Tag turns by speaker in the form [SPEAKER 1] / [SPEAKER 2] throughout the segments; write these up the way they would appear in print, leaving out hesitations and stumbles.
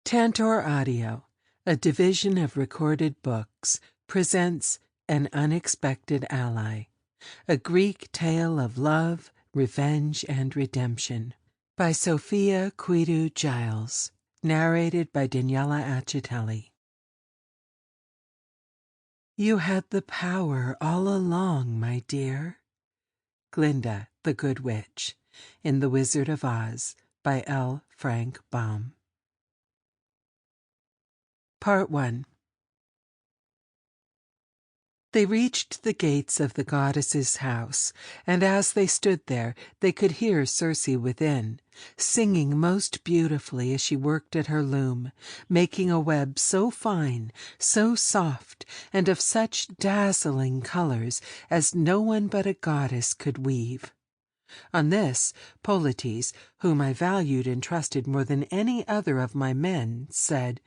[SPEAKER 1] Tantor Audio, a division of recorded books, presents An Unexpected Ally, a Greek tale of love, revenge, and redemption, by Sophia Kouidou-Giles, narrated by Daniela Acitelli. You had the power all along, my dear. Glinda, the Good Witch, in The Wizard of Oz, by L. Frank Baum. Part 1. They reached the gates of the goddess's house, and as they stood there, they could hear Circe within, singing most beautifully as she worked at her loom, making a web so fine, so soft, and of such dazzling colors as no one but a goddess could weave. On this, Polites, whom I valued and trusted more than any other of my men, said,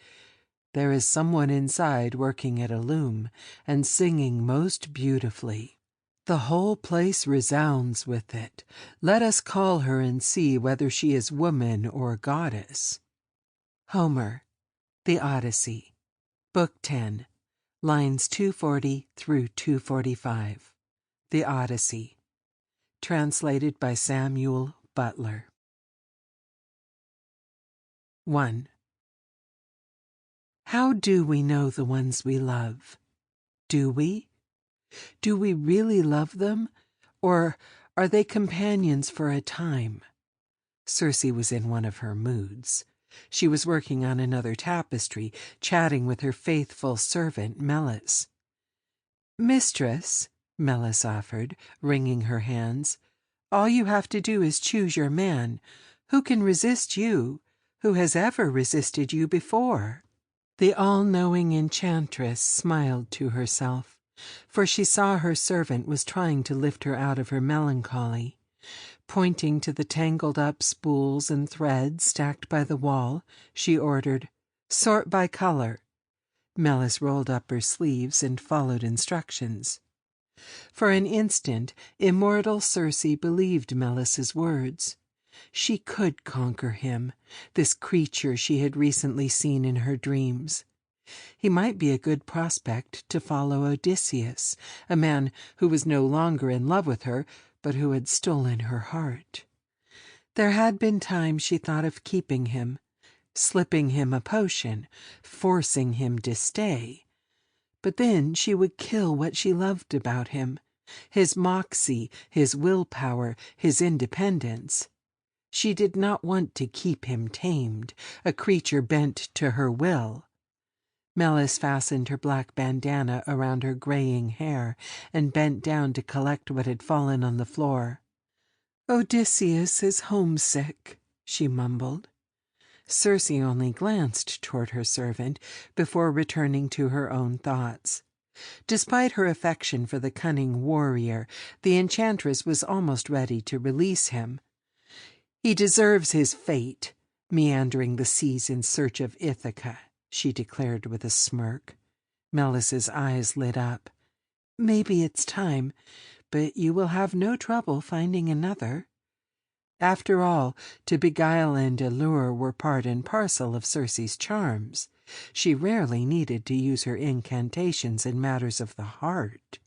[SPEAKER 1] "There is someone inside working at a loom, and singing most beautifully. The whole place resounds with it. Let us call her and see whether she is woman or goddess." Homer, The Odyssey, Book 10, lines 240 through 245. The Odyssey. Translated by Samuel Butler. 1. How do we know the ones we love? Do we? Do we really love them, or are they companions for a time? Circe was in one of her moods. She was working on another tapestry, chatting with her faithful servant Melis. "Mistress," Melis offered, wringing her hands, "all you have to do is choose your man. Who can resist you? Who has ever resisted you before?" The all-knowing enchantress smiled to herself, for she saw her servant was trying to lift her out of her melancholy. Pointing to the tangled-up spools and threads stacked by the wall, she ordered, "Sort by color." Melis rolled up her sleeves and followed instructions. For an instant, immortal Circe believed Melis's words. She could conquer him, this creature she had recently seen in her dreams. He might be a good prospect to follow Odysseus, a man who was no longer in love with her, but who had stolen her heart. There had been times she thought of keeping him, slipping him a potion, forcing him to stay. But then she would kill what she loved about him, his moxie, his willpower, his independence. She did not want to keep him tamed, a creature bent to her will. Melis fastened her black bandana around her graying hair and bent down to collect what had fallen on the floor. "Odysseus is homesick," she mumbled. Circe only glanced toward her servant before returning to her own thoughts. Despite her affection for the cunning warrior, the enchantress was almost ready to release him. "He deserves his fate, meandering the seas in search of Ithaca," she declared with a smirk. Melis's eyes lit up. "Maybe it's time, but you will have no trouble finding another." After all, to beguile and allure were part and parcel of Circe's charms. She rarely needed to use her incantations in matters of the heart.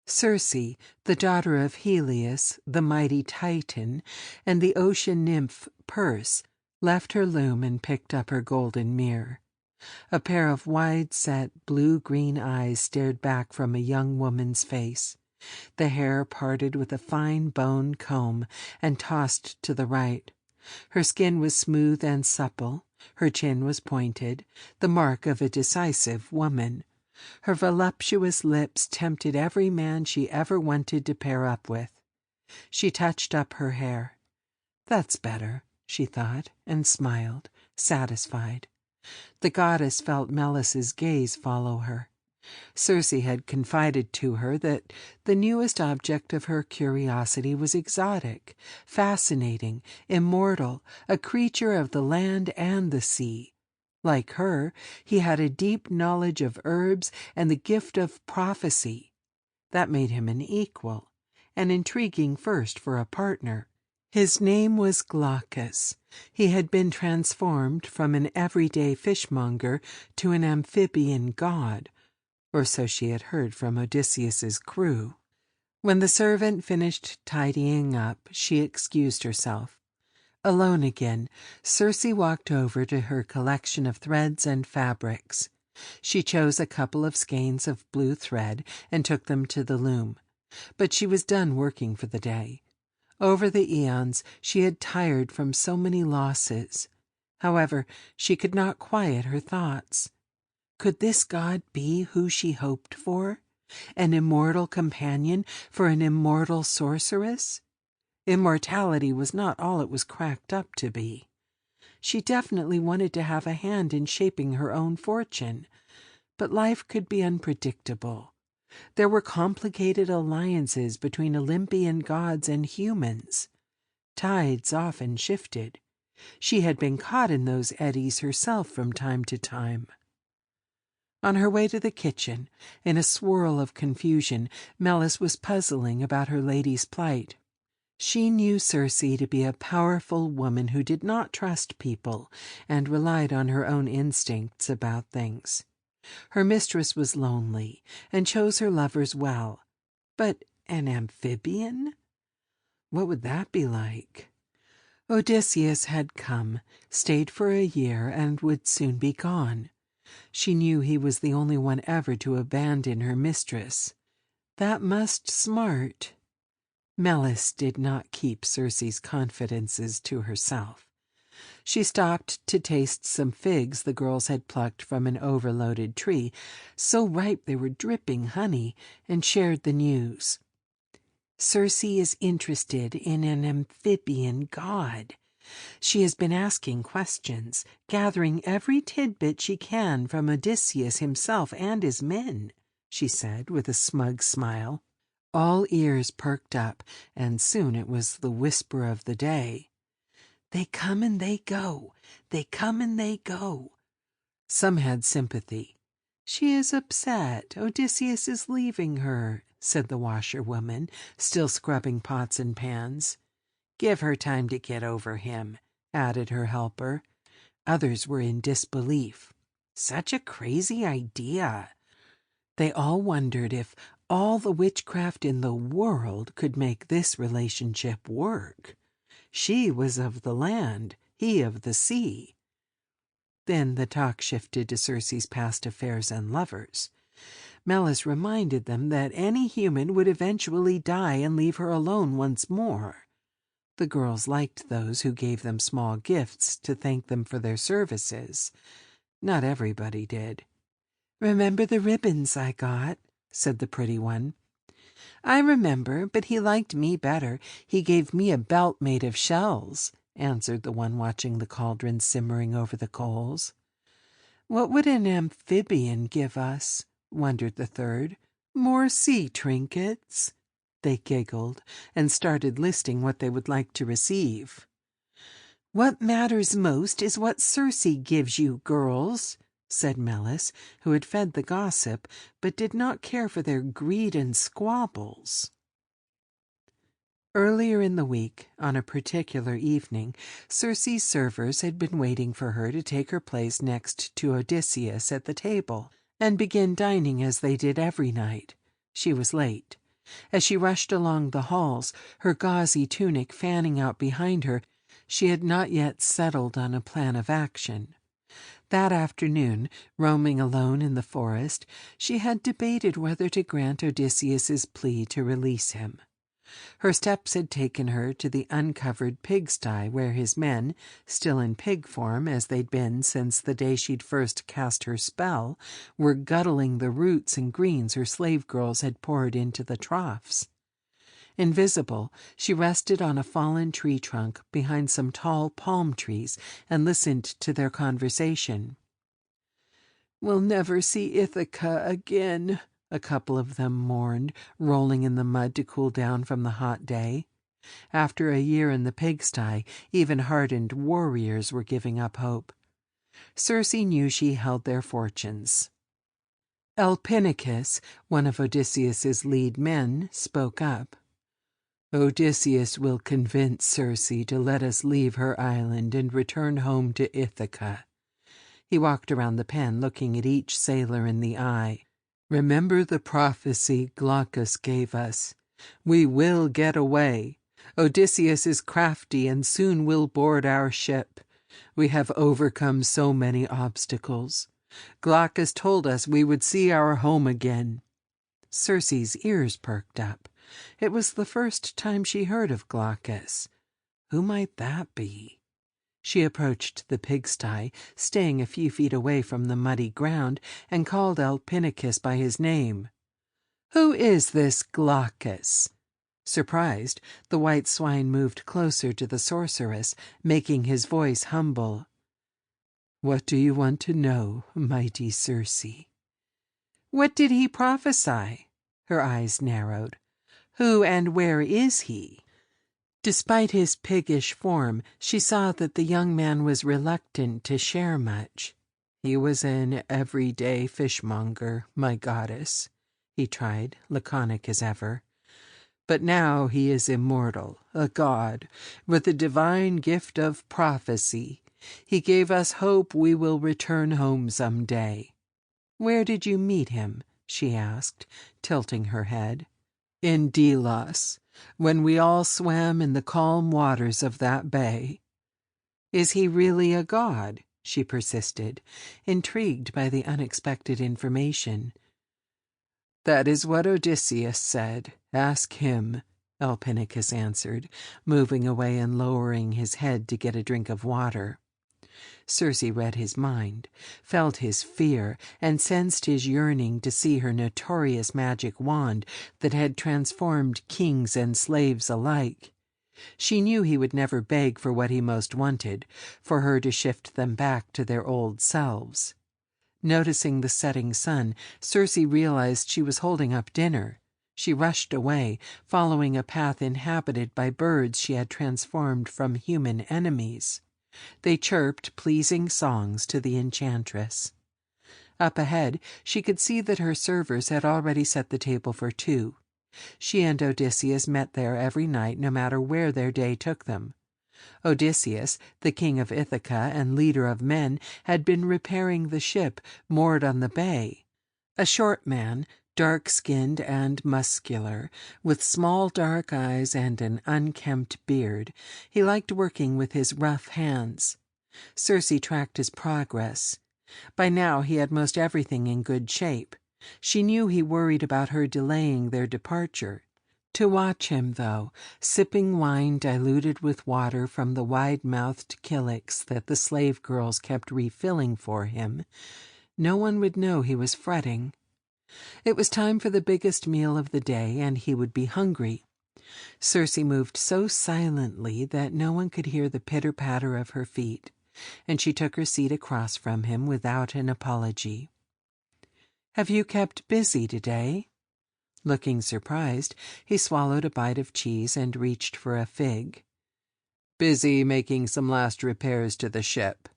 [SPEAKER 1] Circe, the daughter of Helios, the mighty Titan, and the ocean nymph Perse, left her loom and picked up her golden mirror. A pair of wide-set blue-green eyes stared back from a young woman's face. The hair parted with a fine bone comb and tossed to the right. Her skin was smooth and supple, her chin was pointed, the mark of a decisive woman. Her voluptuous lips tempted every man she ever wanted to pair up with. She touched up her hair. "That's better," she thought, and smiled, satisfied. The goddess felt Melis's gaze follow her. Circe had confided to her that the newest object of her curiosity was exotic, fascinating, immortal, a creature of the land and the sea. Like her, he had a deep knowledge of herbs and the gift of prophecy. That made him an equal, an intriguing first for a partner. His name was Glaucus. He had been transformed from an everyday fishmonger to an amphibian god, or so she had heard from Odysseus's crew. When the servant finished tidying up, she excused herself. Alone again, Circe walked over to her collection of threads and fabrics. She chose a couple of skeins of blue thread and took them to the loom. But she was done working for the day. Over the eons she had tired from so many losses. However, she could not quiet her thoughts. Could this god be who she hoped for? An immortal companion for an immortal sorceress? Immortality was not all it was cracked up to be. She definitely wanted to have a hand in shaping her own fortune. But life could be unpredictable. There were complicated alliances between Olympian gods and humans. Tides often shifted. She had been caught in those eddies herself from time to time. On her way to the kitchen, in a swirl of confusion, Melis was puzzling about her lady's plight. She knew Circe to be a powerful woman who did not trust people and relied on her own instincts about things. Her mistress was lonely and chose her lovers well. But an amphibian? What would that be like? Odysseus had come, stayed for a year, and would soon be gone. She knew he was the only one ever to abandon her mistress. That must smart. Melis did not keep Circe's confidences to herself. She stopped to taste some figs the girls had plucked from an overloaded tree, so ripe they were dripping honey, and shared the news. Circe is interested in an amphibian god. She has been asking questions, gathering every tidbit she can from Odysseus himself and his men, she said with a smug smile. All ears perked up, and soon it was the whisper of the day. They come and they go. They come and they go. Some had sympathy. She is upset. Odysseus is leaving her, said the washerwoman, still scrubbing pots and pans. Give her time to get over him, added her helper. Others were in disbelief. Such a crazy idea. They all wondered if all the witchcraft in the world could make this relationship work. She was of the land, he of the sea. Then the talk shifted to Circe's past affairs and lovers. Melis reminded them that any human would eventually die and leave her alone once more. The girls liked those who gave them small gifts to thank them for their services. Not everybody did. "Remember the ribbons I got?" said the pretty one. "I remember, but he liked me better. He gave me a belt made of shells," answered the one watching the cauldron simmering over the coals. "What would an amphibian give us?" wondered the third. "More sea trinkets?" They giggled and started listing what they would like to receive. "What matters most is what Circe gives you, girls," said Melis, who had fed the gossip, but did not care for their greed and squabbles. Earlier in the week, on a particular evening, Circe's servers had been waiting for her to take her place next to Odysseus at the table, and begin dining as they did every night. She was late. As she rushed along the halls, her gauzy tunic fanning out behind her, she had not yet settled on a plan of action. That afternoon, roaming alone in the forest, she had debated whether to grant Odysseus's plea to release him. Her steps had taken her to the uncovered pigsty where his men, still in pig form as they'd been since the day she'd first cast her spell, were guttling the roots and greens her slave girls had poured into the troughs. Invisible, she rested on a fallen tree trunk behind some tall palm trees and listened to their conversation. "We'll never see Ithaca again," a couple of them mourned, rolling in the mud to cool down from the hot day. After a year in the pigsty, even hardened warriors were giving up hope. Circe knew she held their fortunes. Elpinicus, one of Odysseus's lead men, spoke up. Odysseus will convince Circe to let us leave her island and return home to Ithaca. He walked around the pen, looking at each sailor in the eye. Remember the prophecy Glaucus gave us. We will get away. Odysseus is crafty and soon will board our ship. We have overcome so many obstacles. Glaucus told us we would see our home again. Circe's ears perked up. It was the first time she heard of Glaucus. Who might that be? She approached the pigsty, staying a few feet away from the muddy ground, and called Alpinicus by his name. "Who is this Glaucus?" Surprised, the white swine moved closer to the sorceress, making his voice humble. "What do you want to know, mighty Circe?" "What did he prophesy?" Her eyes narrowed. "Who and where is he?" Despite his piggish form, she saw that the young man was reluctant to share much. "He was an everyday fishmonger, my goddess," he tried, laconic as ever. "But now he is immortal, a god, with the divine gift of prophecy. He gave us hope we will return home some day." "Where did you meet him?" she asked, tilting her head. "In Delos, when we all swam in the calm waters of that bay." "Is he really a god?" she persisted, intrigued by the unexpected information. "That is what Odysseus said. Ask him," Alpinicus answered, moving away and lowering his head to get a drink of water. Circe read his mind, felt his fear, and sensed his yearning to see her notorious magic wand that had transformed kings and slaves alike. She knew he would never beg for what he most wanted, for her to shift them back to their old selves. Noticing the setting sun, Circe realized she was holding up dinner. She rushed away, following a path inhabited by birds she had transformed from human enemies. They chirped pleasing songs to the enchantress. Up ahead, she could see that her servers had already set the table for two. She and Odysseus met there every night, no matter where their day took them. Odysseus, the king of Ithaca and leader of men, had been repairing the ship moored on the bay. A short man, dark-skinned and muscular, with small dark eyes and an unkempt beard, he liked working with his rough hands. Circe tracked his progress. By now he had most everything in good shape. She knew he worried about her delaying their departure. To watch him, though, sipping wine diluted with water from the wide-mouthed kylix that the slave girls kept refilling for him, no one would know he was fretting. It was time for the biggest meal of the day, and he would be hungry. Circe moved so silently that no one could hear the pitter-patter of her feet, and she took her seat across from him without an apology. "Have you kept busy today?" Looking surprised, he swallowed a bite of cheese and reached for a fig. "Busy making some last repairs to the ship.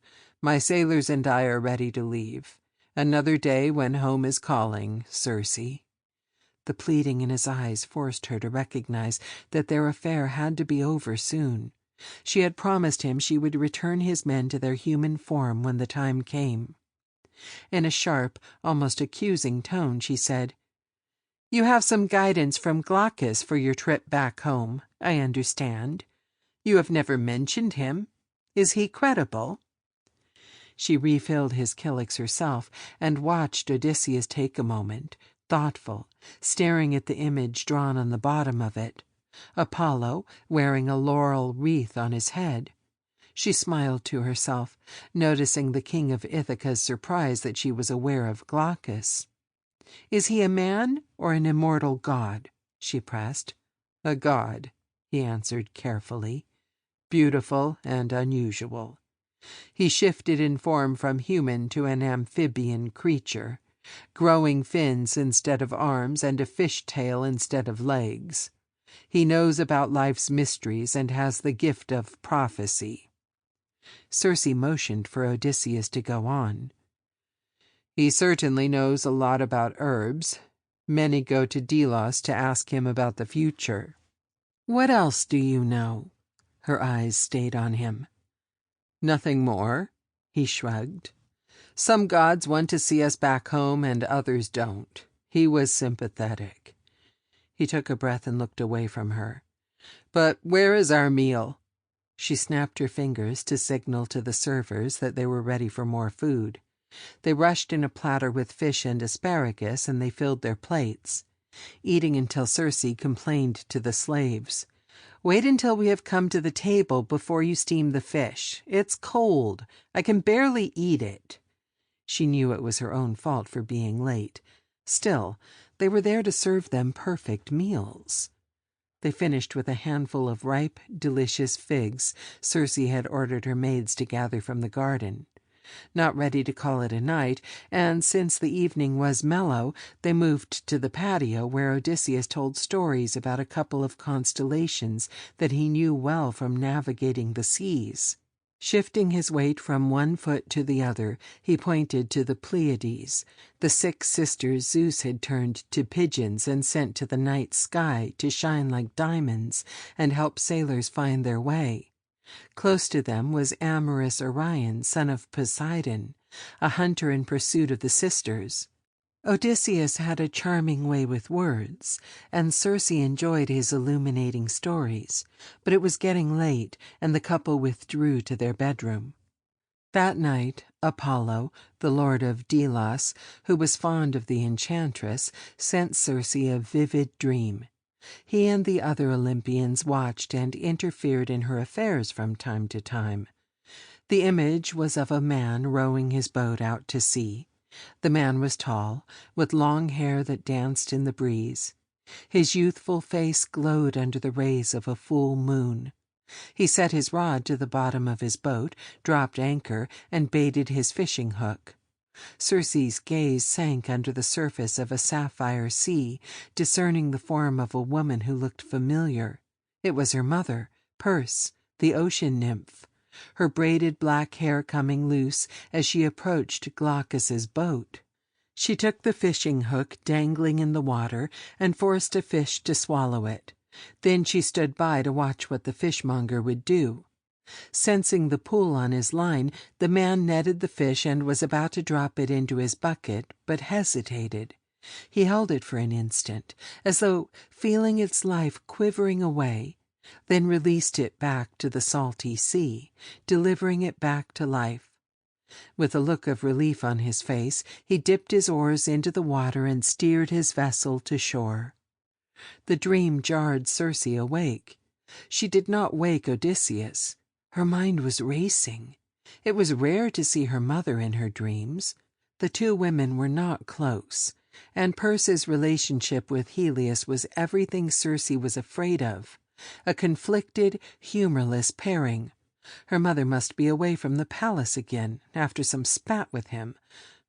[SPEAKER 1] My sailors and I are ready to leave. Another day when home is calling, Circe." The pleading in his eyes forced her to recognize that their affair had to be over soon. She had promised him she would return his men to their human form when the time came. In a sharp, almost accusing tone, she said, "You have some guidance from Glaucus for your trip back home, I understand. You have never mentioned him. Is he credible?" She refilled his kylix herself and watched Odysseus take a moment, thoughtful, staring at the image drawn on the bottom of it. Apollo, wearing a laurel wreath on his head. She smiled to herself, noticing the king of Ithaca's surprise that she was aware of Glaucus. "Is he a man or an immortal god?" she pressed. "A god," he answered carefully. "Beautiful and unusual. He shifted in form from human to an amphibian creature, growing fins instead of arms and a fish tail instead of legs. He knows about life's mysteries and has the gift of prophecy." Circe motioned for Odysseus to go on. "He certainly knows a lot about herbs. Many go to Delos to ask him about the future." "What else do you know?" Her eyes stayed on him. "Nothing more," he shrugged. "Some gods want to see us back home and others don't." He was sympathetic. He took a breath and looked away from her. "But where is our meal?" She snapped her fingers to signal to the servers that they were ready for more food. They rushed in a platter with fish and asparagus, and they filled their plates, eating until Circe complained to the slaves. "Wait until we have come to the table before you steam the fish. It's cold. I can barely eat it." She knew it was her own fault for being late. Still, they were there to serve them perfect meals. They finished with a handful of ripe, delicious figs Circe had ordered her maids to gather from the garden. Not ready to call it a night, and since the evening was mellow, they moved to the patio where Odysseus told stories about a couple of constellations that he knew well from navigating the seas. Shifting his weight from one foot to the other, he pointed to the Pleiades, the 6 sisters Zeus had turned to pigeons and sent to the night sky to shine like diamonds and help sailors find their way. Close to them was amorous Orion, son of Poseidon, a hunter in pursuit of the sisters. Odysseus had a charming way with words, and Circe enjoyed his illuminating stories, but it was getting late, and the couple withdrew to their bedroom. That night, Apollo, the lord of Delos, who was fond of the enchantress, sent Circe a vivid dream. He and the other Olympians watched and interfered in her affairs from time to time. The image was of a man rowing his boat out to sea. The man was tall, with long hair that danced in the breeze. His youthful face glowed under the rays of a full moon. He set his rod to the bottom of his boat, dropped anchor, and baited his fishing hook. Circe's gaze sank under the surface of a sapphire sea, discerning the form of a woman who looked familiar. It was her mother, Perse, the ocean nymph, her braided black hair coming loose as she approached Glaucus's boat. She took the fishing hook dangling in the water and forced a fish to swallow it. Then she stood by to watch what the fishmonger would do. Sensing the pull on his line, the man netted the fish and was about to drop it into his bucket, but hesitated. He held it for an instant, as though feeling its life quivering away, then released it back to the salty sea, delivering it back to life. With a look of relief on his face, he dipped his oars into the water and steered his vessel to shore. The dream jarred Circe awake. She did not wake Odysseus. Her mind was racing. It was rare to see her mother in her dreams. The two women were not close, and Perse's relationship with Helios was everything Circe was afraid of. A conflicted, humorless pairing. Her mother must be away from the palace again after some spat with him,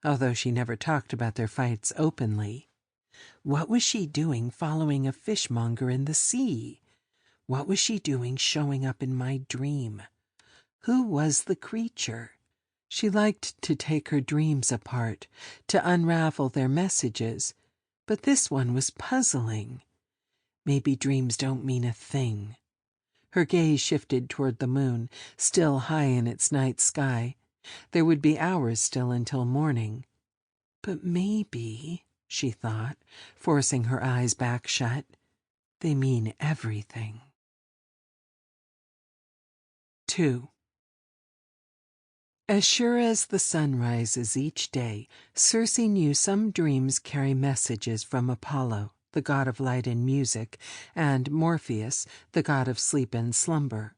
[SPEAKER 1] although she never talked about their fights openly. What was she doing following a fishmonger in the sea? What was she doing showing up in my dream? Who was the creature? She liked to take her dreams apart, to unravel their messages, but this one was puzzling. Maybe dreams don't mean a thing. Her gaze shifted toward the moon, still high in its night sky. There would be hours still until morning. But maybe, she thought, forcing her eyes back shut, they mean everything. 2. As sure as the sun rises each day, Circe knew some dreams carry messages from Apollo, the god of light and music, and Morpheus, the god of sleep and slumber.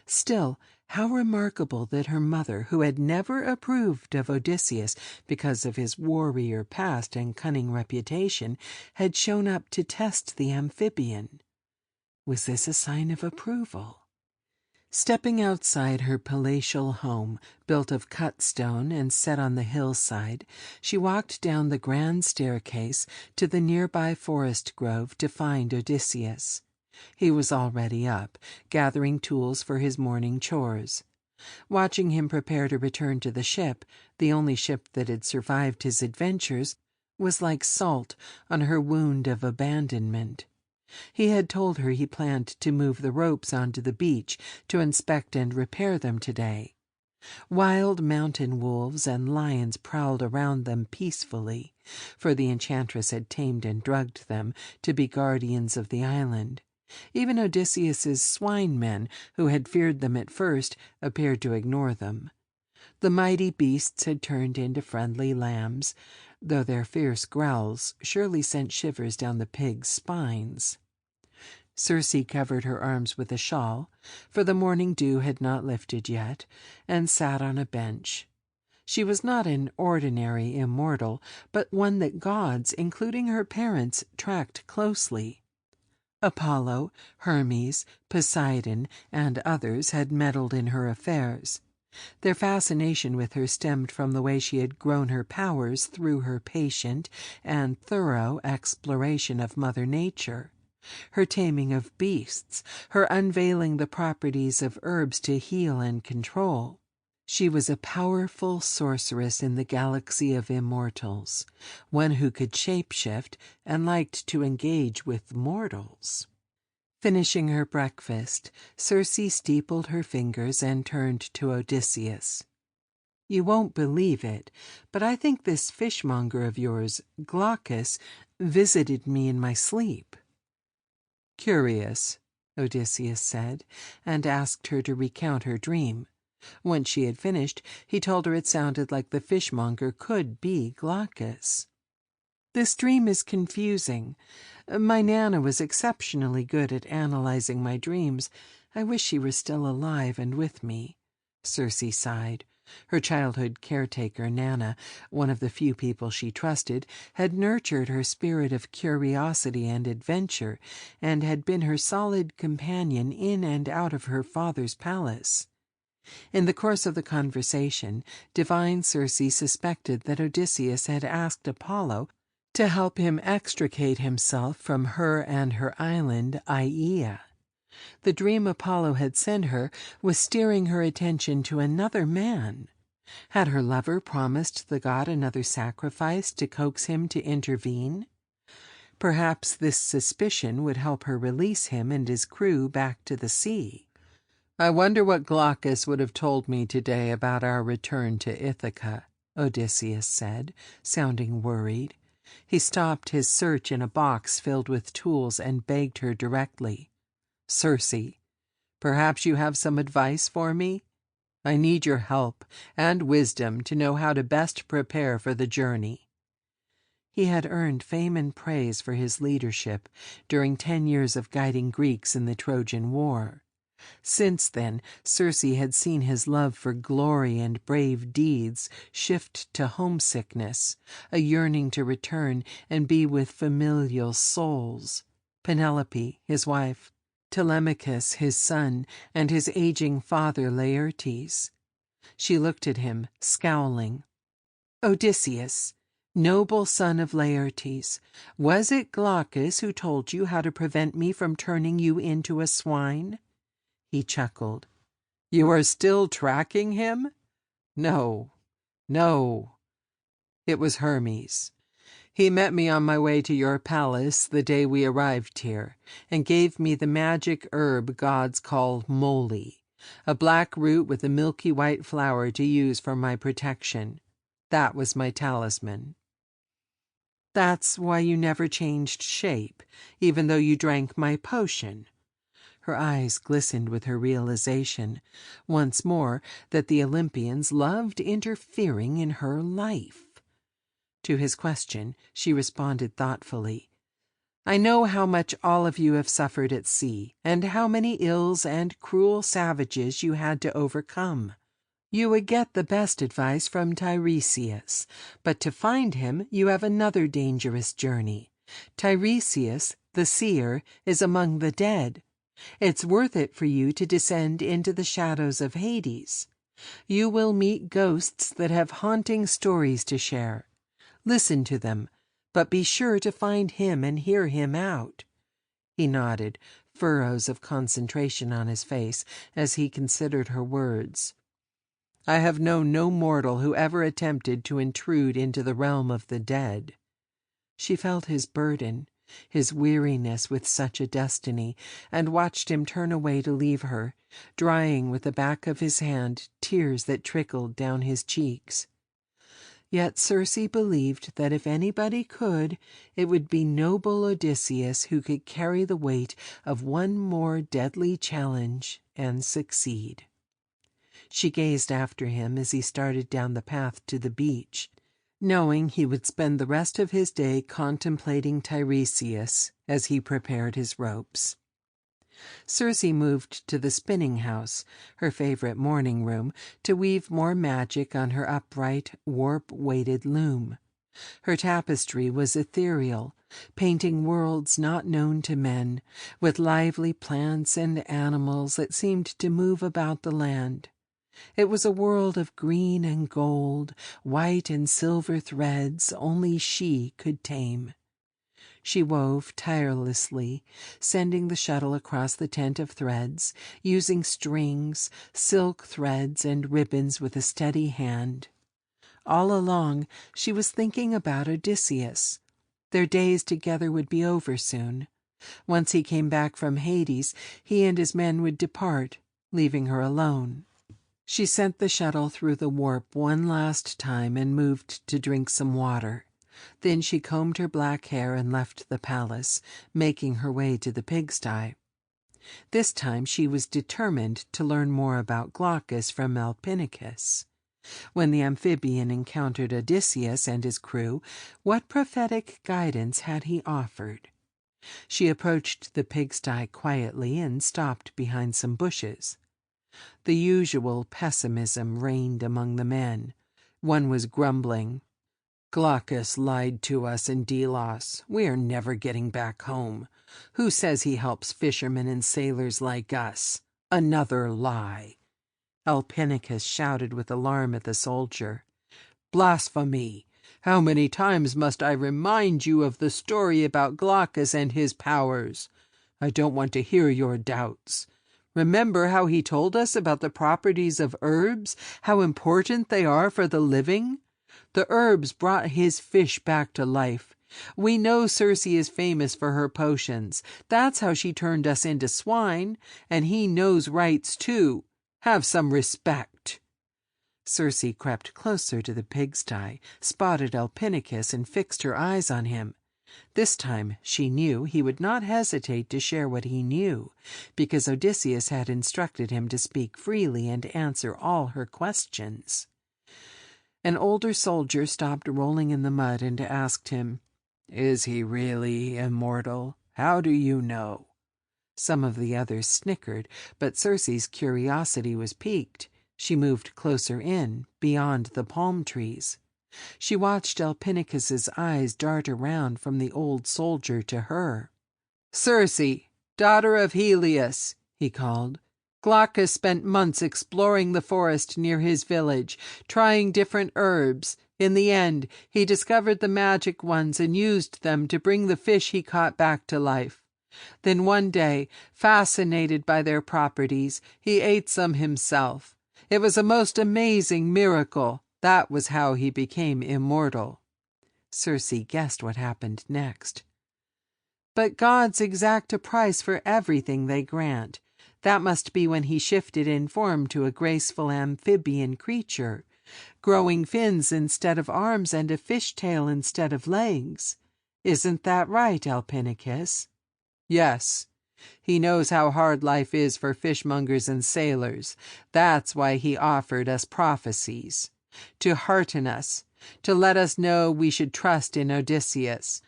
[SPEAKER 1] Still, how remarkable that her mother, who had never approved of Odysseus because of his warrior past and cunning reputation, had shown up to test the amphibian. Was this a sign of approval? Stepping outside her palatial home, built of cut stone and set on the hillside, she walked down the grand staircase to the nearby forest grove to find Odysseus. He was already up, gathering tools for his morning chores. Watching him prepare to return to the ship, the only ship that had survived his adventures, was like salt on her wound of abandonment. He had told her he planned to move the ropes onto the beach to inspect and repair them today. Wild mountain wolves and lions prowled around them peacefully, for the enchantress had tamed and drugged them to be guardians of the island. Even Odysseus's swine-men, who had feared them at first, appeared to ignore them. The mighty beasts had turned into friendly lambs, though their fierce growls surely sent shivers down the pigs' spines. Circe covered her arms with a shawl, for the morning dew had not lifted yet, and sat on a bench. She was not an ordinary immortal, but one that gods, including her parents, tracked closely. Apollo, Hermes, Poseidon, and others had meddled in her affairs. Their fascination with her stemmed from the way she had grown her powers through her patient and thorough exploration of Mother Nature. Her taming of beasts, her unveiling the properties of herbs to heal and control. She was a powerful sorceress in the galaxy of immortals, one who could shapeshift and liked to engage with mortals. Finishing her breakfast, Circe steepled her fingers and turned to Odysseus. "You won't believe it, but I think this fishmonger of yours, Glaucus, visited me in my sleep." "Curious," Odysseus said, and asked her to recount her dream. Once she had finished, he told her it sounded like the fishmonger could be Glaucus. "This dream is confusing. My Nana was exceptionally good at analyzing my dreams. I wish she were still alive and with me." Circe sighed. Her childhood caretaker, Nana, one of the few people she trusted, had nurtured her spirit of curiosity and adventure, and had been her solid companion in and out of her father's palace. In the course of the conversation, divine Circe suspected that Odysseus had asked Apollo to help him extricate himself from her and her island, Aeaea. The dream Apollo had sent her was steering her attention to another man. Had her lover promised the god another sacrifice to coax him to intervene? Perhaps this suspicion would help her release him and his crew back to the sea. "I wonder what Glaucus would have told me today about our return to Ithaca," Odysseus said, sounding worried. He stopped his search in a box filled with tools and begged her directly. "Circe, perhaps you have some advice for me? I need your help and wisdom to know how to best prepare for the journey." He had earned fame and praise for his leadership during 10 years of guiding Greeks in the Trojan War. Since then, Circe had seen his love for glory and brave deeds shift to homesickness, a yearning to return and be with familial souls. Penelope, his wife, Telemachus, his son, and his aging father Laertes. She looked at him, scowling. "Odysseus, noble son of Laertes, was it Glaucus who told you how to prevent me from turning you into a swine?" He chuckled. "You are still tracking him?" No. It was Hermes. He met me on my way to your palace the day we arrived here, and gave me the magic herb gods call moly, a black root with a milky white flower to use for my protection. That was my talisman." "That's why you never changed shape, even though you drank my potion?" Her eyes glistened with her realization, once more, that the Olympians loved interfering in her life. To his question, she responded thoughtfully. "I know how much all of you have suffered at sea, and how many ills and cruel savages you had to overcome. You would get the best advice from Tiresias, but to find him you have another dangerous journey. Tiresias, the seer, is among the dead. It's worth it for you to descend into the shadows of Hades. You will meet ghosts that have haunting stories to share. Listen to them, but be sure to find him and hear him out." He nodded, furrows of concentration on his face, as he considered her words. "I have known no mortal who ever attempted to intrude into the realm of the dead." She felt his burden. his weariness with such a destiny, and watched him turn away to leave her, drying with the back of his hand tears that trickled down his cheeks. Yet Circe believed that if anybody could, it would be noble Odysseus who could carry the weight of one more deadly challenge and succeed. She gazed after him as he started down the path to the beach, knowing he would spend the rest of his day contemplating Tiresias as he prepared his ropes. Circe moved to the spinning house, her favorite morning room, to weave more magic on her upright, warp-weighted loom. Her tapestry was ethereal, painting worlds not known to men, with lively plants and animals that seemed to move about the land. It was a world of green and gold, white and silver threads only she could tame. She wove tirelessly, sending the shuttle across the tent of threads, using strings, silk threads, and ribbons with a steady hand. All along, she was thinking about Odysseus. Their days together would be over soon. Once he came back from Hades, he and his men would depart, leaving her alone. She sent the shuttle through the warp one last time and moved to drink some water. Then she combed her black hair and left the palace, making her way to the pigsty. This time she was determined to learn more about Glaucus from Alpinicus. When the amphibian encountered Odysseus and his crew, what prophetic guidance had he offered? She approached the pigsty quietly and stopped behind some bushes. The usual pessimism reigned among the men. One was grumbling. "Glaucus lied to us in Delos. We are never getting back home. Who says he helps fishermen and sailors like us? Another lie." Alpinicus shouted with alarm at the soldier. "Blasphemy! How many times must I remind you of the story about Glaucus and his powers? I don't want to hear your doubts. Remember how he told us about the properties of herbs, how important they are for the living? The herbs brought his fish back to life. We know Circe is famous for her potions. That's how she turned us into swine, and he knows rights too. Have some respect." Circe crept closer to the pigsty, spotted Alpinicus, and fixed her eyes on him. This time she knew he would not hesitate to share what he knew, because Odysseus had instructed him to speak freely and answer all her questions. An older soldier stopped rolling in the mud and asked him, "Is he really immortal? How do you know?" Some of the others snickered, but Circe's curiosity was piqued. She moved closer in, beyond the palm trees. She watched Alpinicus's eyes dart around from the old soldier to her. "Circe, daughter of Helios," he called. "Glaucus spent months exploring the forest near his village, trying different herbs. In the end, he discovered the magic ones and used them to bring the fish he caught back to life. Then one day, fascinated by their properties, he ate some himself. It was a most amazing miracle. That was how he became immortal." Circe guessed what happened next. "But gods exact a price for everything they grant. That must be when he shifted in form to a graceful amphibian creature, growing fins instead of arms and a fishtail instead of legs. Isn't that right, Alpinicus?" "Yes. He knows how hard life is for fishmongers and sailors. That's why he offered us prophecies. To hearten us, to let us know we should trust in Odysseus.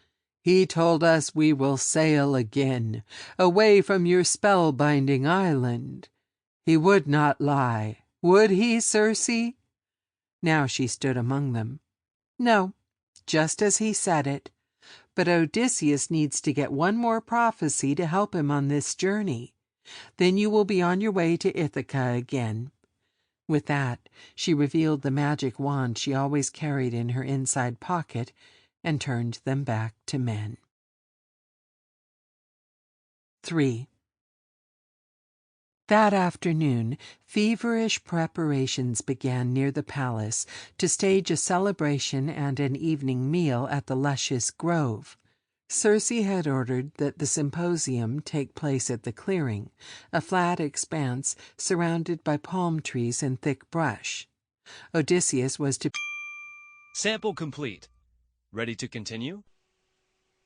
[SPEAKER 1] He told us we will sail again, away from your spellbinding island. He would not lie, would he, Circe?" Now she stood among them. "No, just as he said it. But Odysseus needs to get one more prophecy to help him on this journey. Then you will be on your way to Ithaca again." With that, she revealed the magic wand she always carried in her inside pocket and turned them back to men. 3. That afternoon, feverish preparations began near the palace to stage a celebration and an evening meal at the luscious grove. Circe had ordered that the symposium take place at the clearing, a flat expanse surrounded by palm trees and thick brush. Odysseus was to...
[SPEAKER 2] Sample complete. Ready to continue?